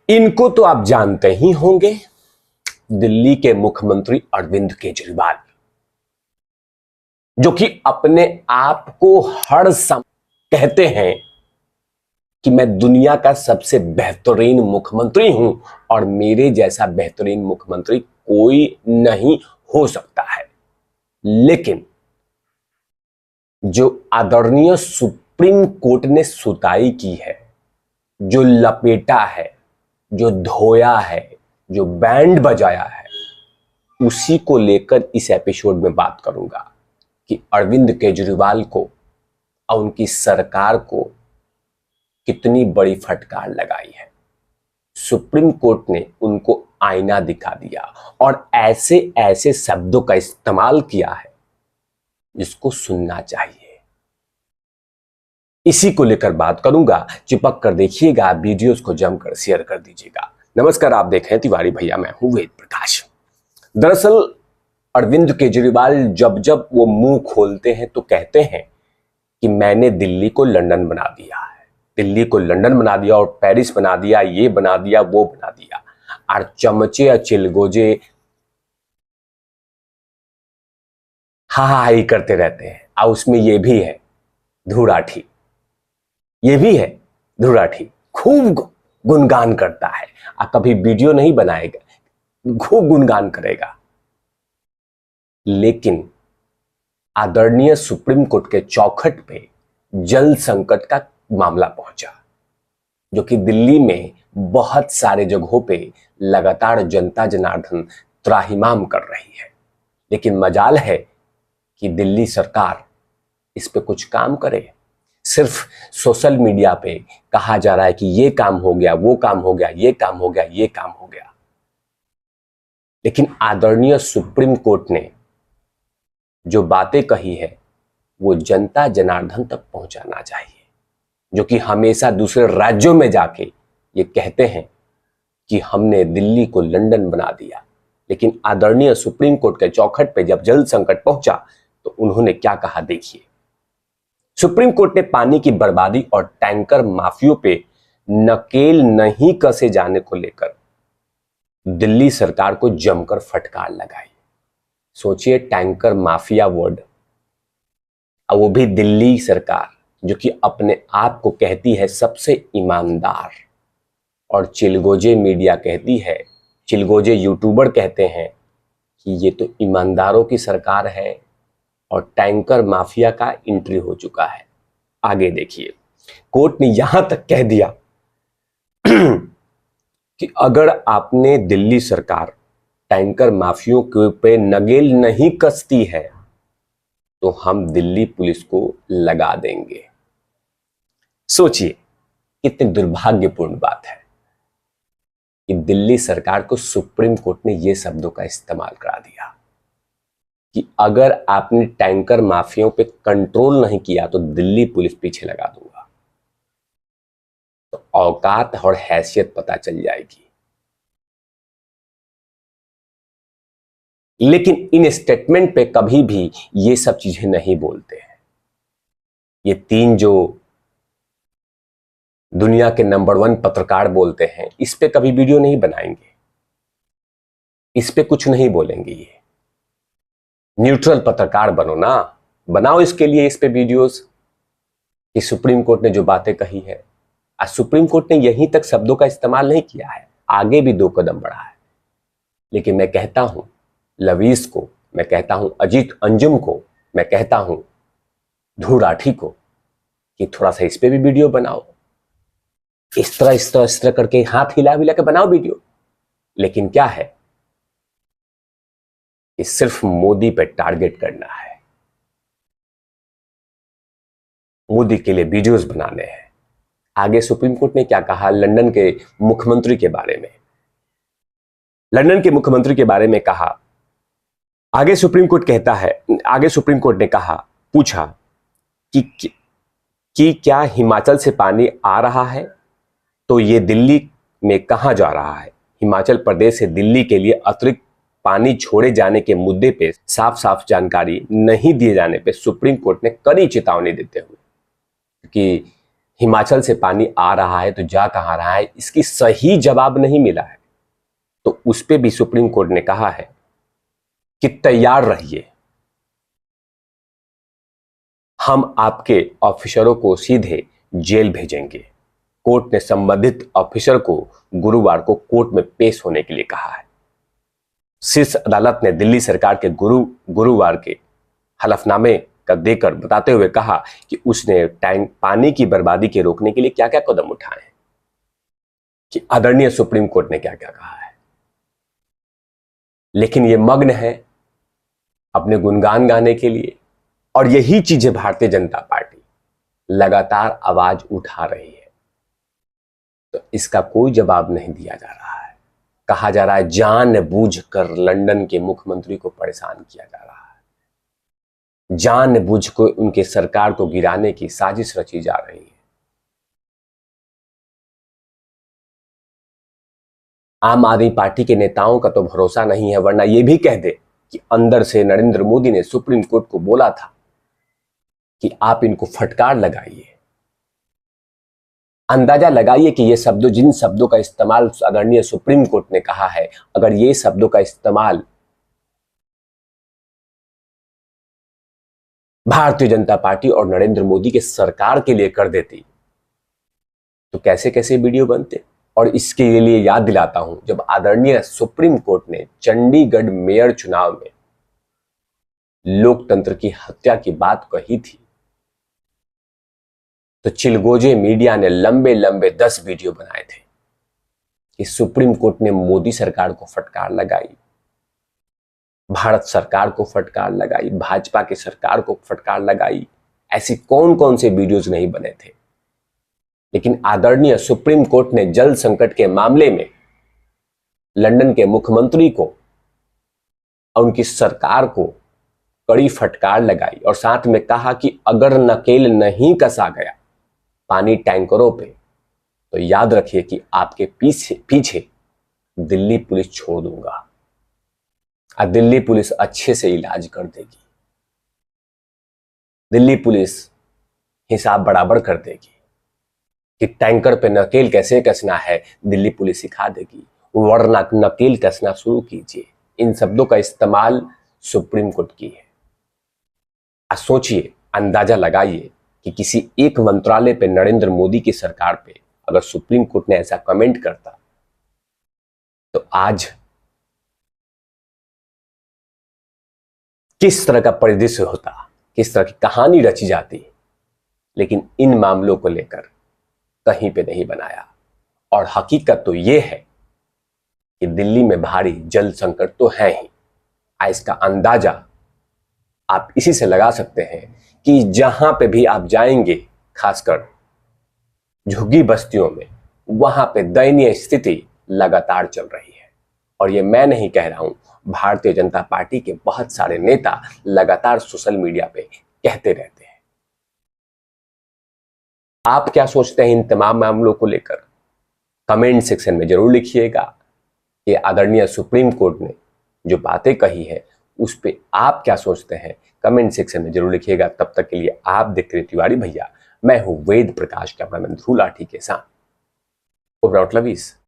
इनको तो आप जानते ही होंगे, दिल्ली के मुख्यमंत्री अरविंद केजरीवाल, जो कि अपने आप को हर समय कहते हैं कि मैं दुनिया का सबसे बेहतरीन मुख्यमंत्री हूं और मेरे जैसा बेहतरीन मुख्यमंत्री कोई नहीं हो सकता है। लेकिन जो आदरणीय सुप्रीम कोर्ट ने सुताई की है, जो लपेटा है, जो धोया है, जो बैंड बजाया है, उसी को लेकर इस एपिसोड में बात करूंगा कि अरविंद केजरीवाल को और उनकी सरकार को कितनी बड़ी फटकार लगाई है। सुप्रीम कोर्ट ने उनको आईना दिखा दिया और ऐसे ऐसे शब्दों का इस्तेमाल किया है जिसको सुनना चाहिए। इसी को लेकर बात करूंगा, चिपक कर देखिएगा, वीडियोस को जमकर शेयर कर दीजिएगा। नमस्कार, आप देख रहे हैं तिवारी भैया, मैं हूं वेद प्रकाश। दरअसल अरविंद केजरीवाल जब जब वो मुंह खोलते हैं तो कहते हैं कि मैंने दिल्ली को लंदन बना दिया है, दिल्ली को लंदन बना दिया और पेरिस बना दिया, ये बना दिया, वो बना दिया। और चमचे या चिलगोजे हा ही करते रहते हैं। और उसमें ये भी है धूराठी, ये भी है धूराठी, खूब गुणगान करता है और कभी वीडियो नहीं बनाएगा, खूब गुणगान करेगा। लेकिन आदरणीय सुप्रीम कोर्ट के चौखट पे जल संकट का मामला पहुंचा, जो कि दिल्ली में बहुत सारे जगहों पे लगातार जनता जनार्दन त्राहिमाम कर रही है। लेकिन मजाल है कि दिल्ली सरकार इस पे कुछ काम करे। सिर्फ सोशल मीडिया पे कहा जा रहा है कि ये काम हो गया, वो काम हो गया, ये काम हो गया, ये काम हो गया। लेकिन आदरणीय सुप्रीम कोर्ट ने जो बातें कही है वो जनता जनार्दन तक पहुंचाना चाहिए, जो कि हमेशा दूसरे राज्यों में जाके ये कहते हैं कि हमने दिल्ली को लंदन बना दिया। लेकिन आदरणीय सुप्रीम कोर्ट के चौखट पे जब जल संकट पहुंचा तो उन्होंने क्या कहा, देखिए। सुप्रीम कोर्ट ने पानी की बर्बादी और टैंकर माफियों पे नकेल नहीं कसे जाने को लेकर दिल्ली सरकार को जमकर फटकार लगाई। सोचिए, टैंकर माफिया वर्ड, और वो भी दिल्ली सरकार जो कि अपने आप को कहती है सबसे ईमानदार, और चिलगोजे मीडिया कहती है, चिलगोजे यूट्यूबर कहते हैं कि ये तो ईमानदारों की सरकार है और टैंकर माफिया का एंट्री हो चुका है। आगे देखिए, कोर्ट ने यहां तक कह दिया कि अगर आपने दिल्ली सरकार टैंकर माफियों के पे नकेल नहीं कसती है तो हम दिल्ली पुलिस को लगा देंगे। सोचिए कितनी दुर्भाग्यपूर्ण बात है कि दिल्ली सरकार को सुप्रीम कोर्ट ने यह शब्दों का इस्तेमाल करा दिया कि अगर आपने टैंकर माफियों पे कंट्रोल नहीं किया तो दिल्ली पुलिस पीछे लगा दूंगा। तो औकात और हैसियत पता चल जाएगी। लेकिन इन स्टेटमेंट पे कभी भी ये सब चीजें नहीं बोलते हैं। ये तीन जो दुनिया के नंबर 1 पत्रकार बोलते हैं, इस पे कभी वीडियो नहीं बनाएंगे, इस पे कुछ नहीं बोलेंगे। ये न्यूट्रल पत्रकार बनो ना, बनाओ इसके लिए इस पे वीडियोस कि सुप्रीम कोर्ट ने जो बातें कही है। आज सुप्रीम कोर्ट ने यहीं तक शब्दों का इस्तेमाल नहीं किया है, आगे भी 2 कदम बढ़ा है। लेकिन मैं कहता हूं लवीज को, मैं कहता हूं अजीत अंजुम को, मैं कहता हूं धूराठी को कि थोड़ा सा इस पे भी वीडियो बनाओ। इस तरह करके हाथ हिला हिला के बनाओ वीडियो। लेकिन क्या है कि सिर्फ मोदी पे टारगेट करना है, मोदी के लिए वीडियोस बनाने हैं। आगे सुप्रीम कोर्ट ने क्या कहा लंदन के मुख्यमंत्री के बारे में, लंदन के मुख्यमंत्री के बारे में कहा। आगे सुप्रीम कोर्ट कहता है, आगे सुप्रीम कोर्ट ने कहा, पूछा कि क्या हिमाचल से पानी आ रहा है तो ये दिल्ली में कहां जा रहा है। हिमाचल प्रदेश से दिल्ली के लिए अतिरिक्त पानी छोड़े जाने के मुद्दे पे साफ साफ जानकारी नहीं दिए जाने पे सुप्रीम कोर्ट ने कड़ी चेतावनी देते हुए कि हिमाचल से पानी आ रहा है तो जा कहां रहा है, इसकी सही जवाब नहीं मिला है। तो उस पे भी सुप्रीम कोर्ट ने कहा है कि तैयार रहिए, हम आपके ऑफिसरों को सीधे जेल भेजेंगे। कोर्ट ने संबंधित ऑफिसर को गुरुवार को कोर्ट में पेश होने के लिए कहा है। शीर्ष अदालत ने दिल्ली सरकार के गुरुवार के हलफनामे का देकर बताते हुए कहा कि उसने टैंक पानी की बर्बादी के रोकने के लिए क्या क्या कदम उठाए हैं, कि आदरणीय सुप्रीम कोर्ट ने क्या क्या कहा है। लेकिन ये मग्न है अपने गुणगान गाने के लिए, और यही चीजें भारतीय जनता पार्टी लगातार आवाज उठा रही है। तो इसका कोई जवाब नहीं दिया जा रहा है। कहा जा रहा है जानबूझकर लंदन के मुख्यमंत्री को परेशान किया जा रहा है, जानबूझकर उनके सरकार को गिराने की साजिश रची जा रही है। आम आदमी पार्टी के नेताओं का तो भरोसा नहीं है, वरना यह भी कह दे कि अंदर से नरेंद्र मोदी ने सुप्रीम कोर्ट को बोला था कि आप इनको फटकार लगाइए। अंदाजा लगाइए कि ये शब्दों, जिन शब्दों का इस्तेमाल आदरणीय सुप्रीम कोर्ट ने कहा है, अगर ये शब्दों का इस्तेमाल भारतीय जनता पार्टी और नरेंद्र मोदी के सरकार के लिए कर देती तो कैसे कैसे वीडियो बनते। और इसके लिए याद दिलाता हूं, जब आदरणीय सुप्रीम कोर्ट ने चंडीगढ़ मेयर चुनाव में लोकतंत्र की हत्या की बात कही थी, तो चिलगोजे मीडिया ने लंबे लंबे 10 वीडियो बनाए थे कि सुप्रीम कोर्ट ने मोदी सरकार को फटकार लगाई, भारत सरकार को फटकार लगाई, भाजपा की सरकार को फटकार लगाई। ऐसी कौन कौन से वीडियोज नहीं बने थे। लेकिन आदरणीय सुप्रीम कोर्ट ने जल संकट के मामले में लंदन के मुख्यमंत्री को और उनकी सरकार को कड़ी फटकार लगाई, और साथ में कहा कि अगर नकेल नहीं कसा गया पानी टैंकरों पे, तो याद रखिए कि आपके पीछे दिल्ली पुलिस छोड़ दूंगा, और दिल्ली पुलिस अच्छे से इलाज कर देगी, दिल्ली पुलिस हिसाब बराबर कर देगी कि टैंकर पे नकेल कैसे कसना है, दिल्ली पुलिस सिखा देगी, वरना नकेल कसना शुरू कीजिए। इन शब्दों का इस्तेमाल सुप्रीम कोर्ट की है। सोचिए, अंदाजा लगाइए कि किसी एक मंत्रालय पे, नरेंद्र मोदी की सरकार पे अगर सुप्रीम कोर्ट ने ऐसा कमेंट करता तो आज किस तरह का परिदृश्य होता, किस तरह की कहानी रची जाती। लेकिन इन मामलों को लेकर कहीं पे नहीं बनाया। और हकीकत तो यह है कि दिल्ली में भारी जल संकट तो है ही। इसका अंदाजा आप इसी से लगा सकते हैं कि जहां पे भी आप जाएंगे, खासकर झुग्गी बस्तियों में, वहां पे दयनीय स्थिति लगातार चल रही है। और ये मैं नहीं कह रहा हूं, भारतीय जनता पार्टी के बहुत सारे नेता लगातार सोशल मीडिया पे कहते रहते हैं। आप क्या सोचते हैं इन तमाम मामलों को लेकर? कमेंट सेक्शन में जरूर लिखिएगा कि आदरणीय सुप्रीम कोर्ट ने जो बातें कही है उस पे आप क्या सोचते हैं, कमेंट सेक्शन में जरूर लिखिएगा। तब तक के लिए आप देखते रहिए तिवारी भैया। मैं हूं वेद प्रकाश, कैमरामैन ध्रुव लाठी के साथ। Over out lovies.